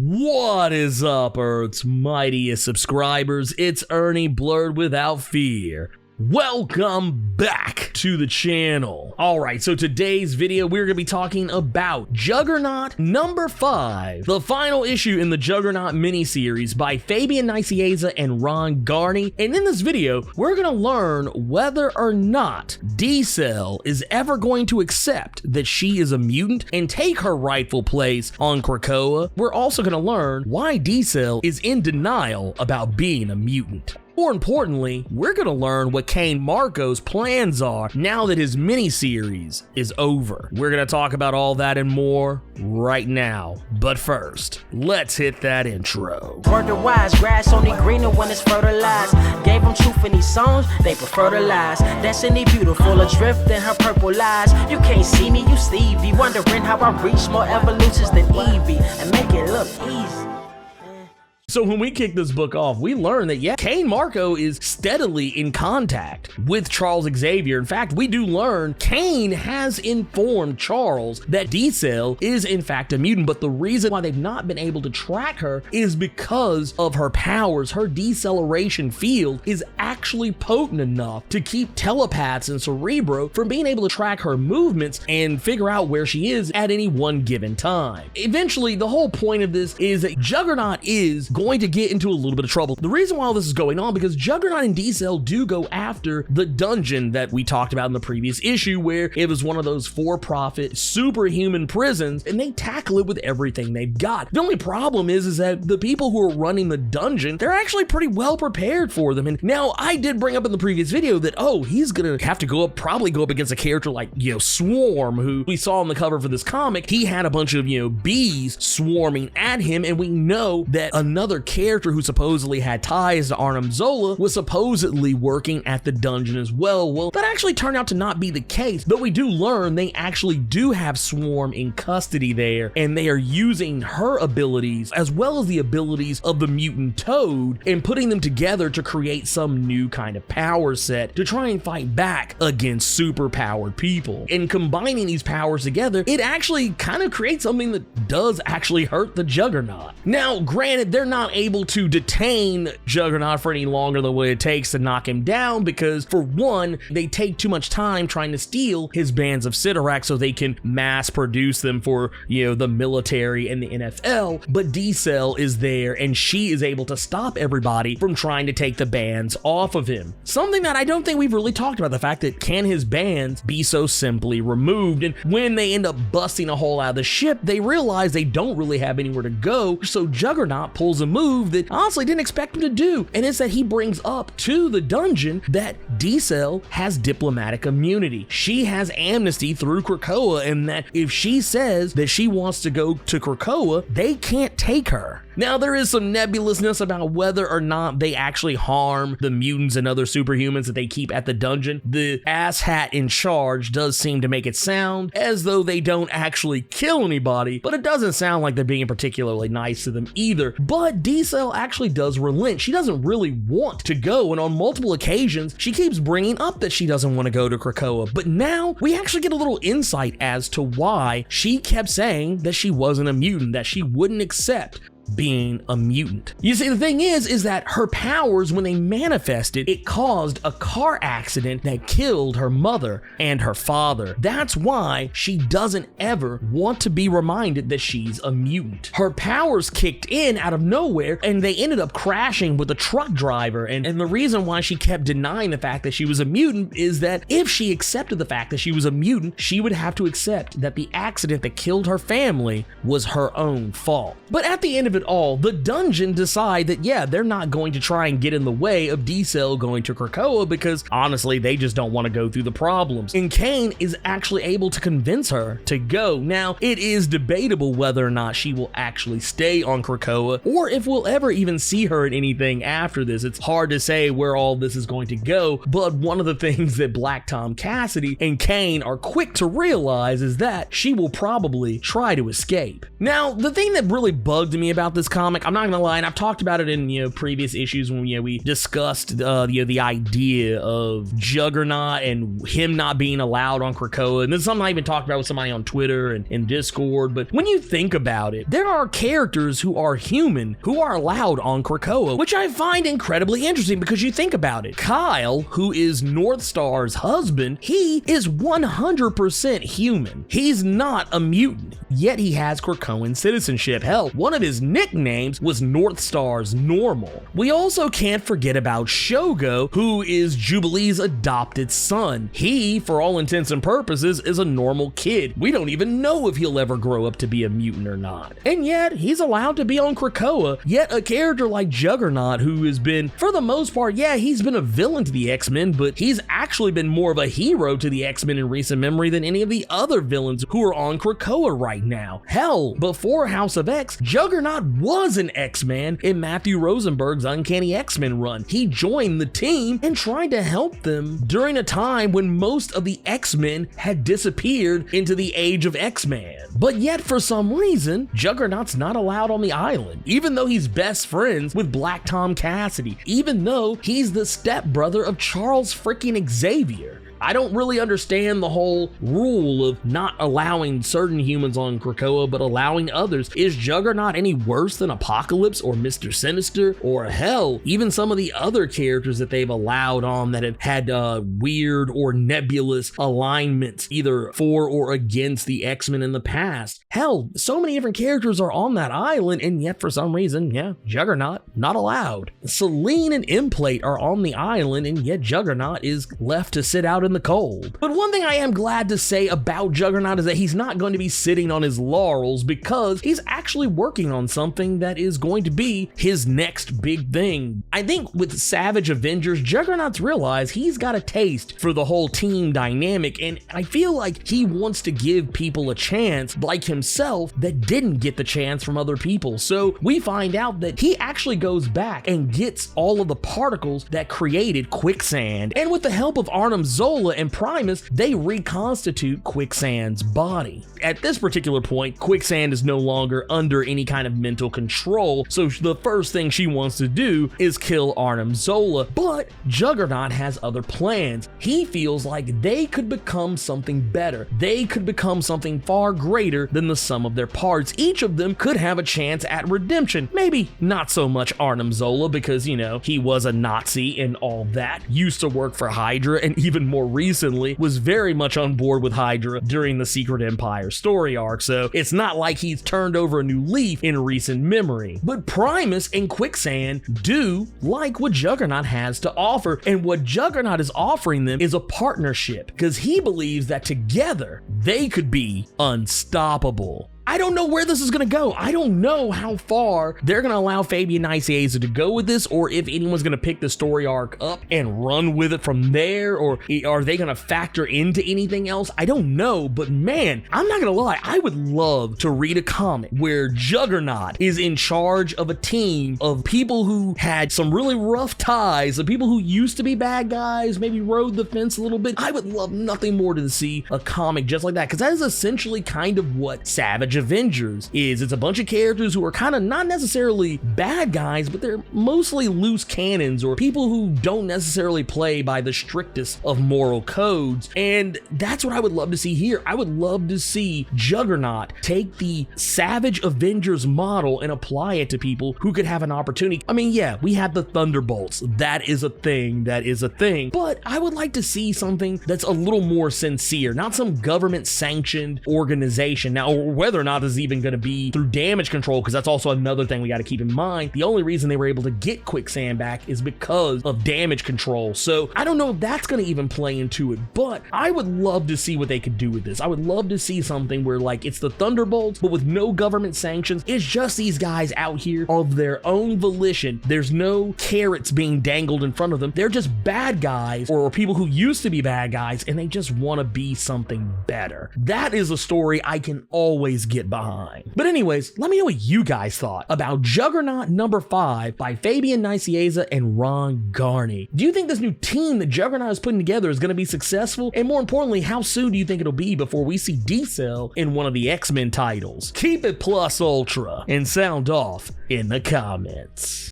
What is up, Earth's mightiest subscribers? It's Ernie Blerd without fear. Welcome back to the channel. Alright, so today's video we're going to be talking about Juggernaut number 5, the final issue in the Juggernaut miniseries by Fabian Nicieza and Ron Garney. And in this video, we're going to learn whether or not D-Cell is ever going to accept that she is a mutant and take her rightful place on Krakoa. We're also going to learn why D-Cell is in denial about being a mutant. More importantly, we're going to learn what Cain Marko's plans are now that his miniseries is over. We're going to talk about all that and more right now. But first, let's hit that intro. Word to wise, grass only greener when it's fertilized. Gave them truth in these songs, they prefer to lies. Destiny beautiful, adrift in her purple lies. You can't see me, you Stevie, wondering how I reach more evolutions than Evie and make it look easy. So when we kick this book off, we learn that, yeah, Cain Marko is steadily in contact with Charles Xavier. In fact, we do learn Cain has informed Charles that D-Cell is in fact a mutant, but the reason why they've not been able to track her is because of her powers. Her deceleration field is actually potent enough to keep telepaths and Cerebro from being able to track her movements and figure out where she is at any one given time. Eventually, the whole point of this is that Juggernaut is going to get into a little bit of trouble. The reason why all this is going on because Juggernaut and D-Cell do go after the dungeon that we talked about in the previous issue, where it was one of those for-profit superhuman prisons, and they tackle it with everything they've got. The only problem is that the people who are running the dungeon, they're actually pretty well prepared for them. And now I did bring up in the previous video that, oh, he's gonna have to probably go up against a character like, Swarm, who we saw on the cover for this comic. He had a bunch of, bees swarming at him, and we know that another character who supposedly had ties to Arnim Zola was supposedly working at the dungeon as well. Well, that actually turned out to not be the case, but we do learn they actually do have Swarm in custody there, and they are using her abilities as well as the abilities of the mutant Toad and putting them together to create some new kind of power set to try and fight back against superpowered people. And combining these powers together, it actually kind of creates something that does actually hurt the Juggernaut. Now, granted, they're not able to detain Juggernaut for any longer than what it takes to knock him down because, for one, they take too much time trying to steal his bands of Cyttorak so they can mass produce them for, the military and the NFL, but D-Cell is there and she is able to stop everybody from trying to take the bands off of him. Something that I don't think we've really talked about, the fact that can his bands be so simply removed? And when they end up busting a hole out of the ship, they realize they don't really have anywhere to go, so Juggernaut pulls a move that honestly didn't expect him to do, and it's that he brings up to the dungeon that D-Cell has diplomatic immunity. She has amnesty through Krakoa, and that if she says that she wants to go to Krakoa, they can't take her. Now, there is some nebulousness about whether or not they actually harm the mutants and other superhumans that they keep at the dungeon. The asshat in charge does seem to make it sound as though they don't actually kill anybody, but it doesn't sound like they're being particularly nice to them either. But D-Cell actually does relent. She doesn't really want to go, and on multiple occasions, she keeps bringing up that she doesn't want to go to Krakoa. But now, we actually get a little insight as to why she kept saying that she wasn't a mutant, that she wouldn't accept being a mutant. You see, the thing is that her powers, when they manifested, it caused a car accident that killed her mother and her father. That's why she doesn't ever want to be reminded that she's a mutant. Her powers kicked in out of nowhere, and they ended up crashing with a truck driver, and the reason why she kept denying the fact that she was a mutant is that if she accepted the fact that she was a mutant, she would have to accept that the accident that killed her family was her own fault. But at the end of it all, the dungeon decide that, yeah, they're not going to try and get in the way of D-Cell going to Krakoa because, honestly, they just don't want to go through the problems. And Cain is actually able to convince her to go. Now, it is debatable whether or not she will actually stay on Krakoa or if we'll ever even see her in anything after this. It's hard to say where all this is going to go, but one of the things that Black Tom Cassidy and Cain are quick to realize is that she will probably try to escape. Now, the thing that really bugged me about about this comic. I'm not gonna lie, and I've talked about it in previous issues when we discussed the idea of Juggernaut and him not being allowed on Krakoa. And this is something I even talked about with somebody on Twitter and in Discord. But when you think about it, there are characters who are human who are allowed on Krakoa, which I find incredibly interesting because you think about it. Kyle, who is Northstar's husband, he is 100% human. He's not a mutant, yet he has Krakoan citizenship. Hell, one of his nicknames was Northstar's Normal. We also can't forget about Shogo, who is Jubilee's adopted son. He, for all intents and purposes, is a normal kid. We don't even know if he'll ever grow up to be a mutant or not. And yet, he's allowed to be on Krakoa. Yet a character like Juggernaut, who has been, for the most part, yeah, he's been a villain to the X-Men, but he's actually been more of a hero to the X-Men in recent memory than any of the other villains who are on Krakoa right now. Hell, before House of X, Juggernaut was an X-Man in Matthew Rosenberg's Uncanny X-Men run. He joined the team and tried to help them during a time when most of the X-Men had disappeared into the age of X-Man. But yet, for some reason, Juggernaut's not allowed on the island, even though he's best friends with Black Tom Cassidy, even though he's the stepbrother of Charles freaking Xavier. I don't really understand the whole rule of not allowing certain humans on Krakoa but allowing others. Is Juggernaut any worse than Apocalypse or Mr. Sinister, or hell, even some of the other characters that they've allowed on that have had weird or nebulous alignments either for or against the X-Men in the past? Hell, so many different characters are on that island, and yet for some reason, yeah, Juggernaut not allowed. Selene and Implate are on the island, and yet Juggernaut is left to sit out in the cold. But one thing I am glad to say about Juggernaut is that he's not going to be sitting on his laurels, because he's actually working on something that is going to be his next big thing. I think with Savage Avengers, Juggernaut's realized he's got a taste for the whole team dynamic, and I feel like he wants to give people a chance like himself that didn't get the chance from other people. So we find out that he actually goes back and gets all of the particles that created Quicksand, and with the help of Arnim Zola and Primus, they reconstitute Quicksand's body. At this particular point, Quicksand is no longer under any kind of mental control, so the first thing she wants to do is kill Arnim Zola, but Juggernaut has other plans. He feels like they could become something better. They could become something far greater than the sum of their parts. Each of them could have a chance at redemption. Maybe not so much Arnim Zola, because, he was a Nazi and all that, used to work for Hydra, and even more recently was very much on board with Hydra during the Secret Empire story arc, so it's not like he's turned over a new leaf in recent memory. But Primus and Quicksand do like what Juggernaut has to offer, and what Juggernaut is offering them is a partnership, because he believes that together they could be unstoppable. I don't know where this is going to go. I don't know how far they're going to allow Fabian Nicieza to go with this, or if anyone's going to pick the story arc up and run with it from there, or are they going to factor into anything else? I don't know, but man, I'm not going to lie. I would love to read a comic where Juggernaut is in charge of a team of people who had some really rough ties, of people who used to be bad guys, maybe rode the fence a little bit. I would love nothing more to see a comic just like that, because that is essentially kind of what Savage Avengers is. It's a bunch of characters who are kind of not necessarily bad guys, but they're mostly loose cannons or people who don't necessarily play by the strictest of moral codes, and that's what I would love to see here. I would love to see Juggernaut take the Savage Avengers model and apply it to people who could have an opportunity. I mean, yeah, we had the Thunderbolts. That is a thing, but I would like to see something that's a little more sincere, not some government sanctioned organization. Now, whether or not this is even going to be through damage control, because that's also another thing we got to keep in mind. The only reason they were able to get Quicksand back is because of damage control. So I don't know if that's going to even play into it, but I would love to see what they could do with this. I would love to see something where like it's the Thunderbolts, but with no government sanctions. It's just these guys out here of their own volition. There's no carrots being dangled in front of them. They're just bad guys or people who used to be bad guys, and they just want to be something better. That is a story I can always get behind. But anyways, let me know what you guys thought about Juggernaut number 5 by Fabian Nicieza and Ron Garney. Do you think this new team that Juggernaut is putting together is going to be successful? And more importantly, how soon do you think it'll be before we see D-Cell in one of the X-Men titles? Keep it plus ultra and sound off in the comments.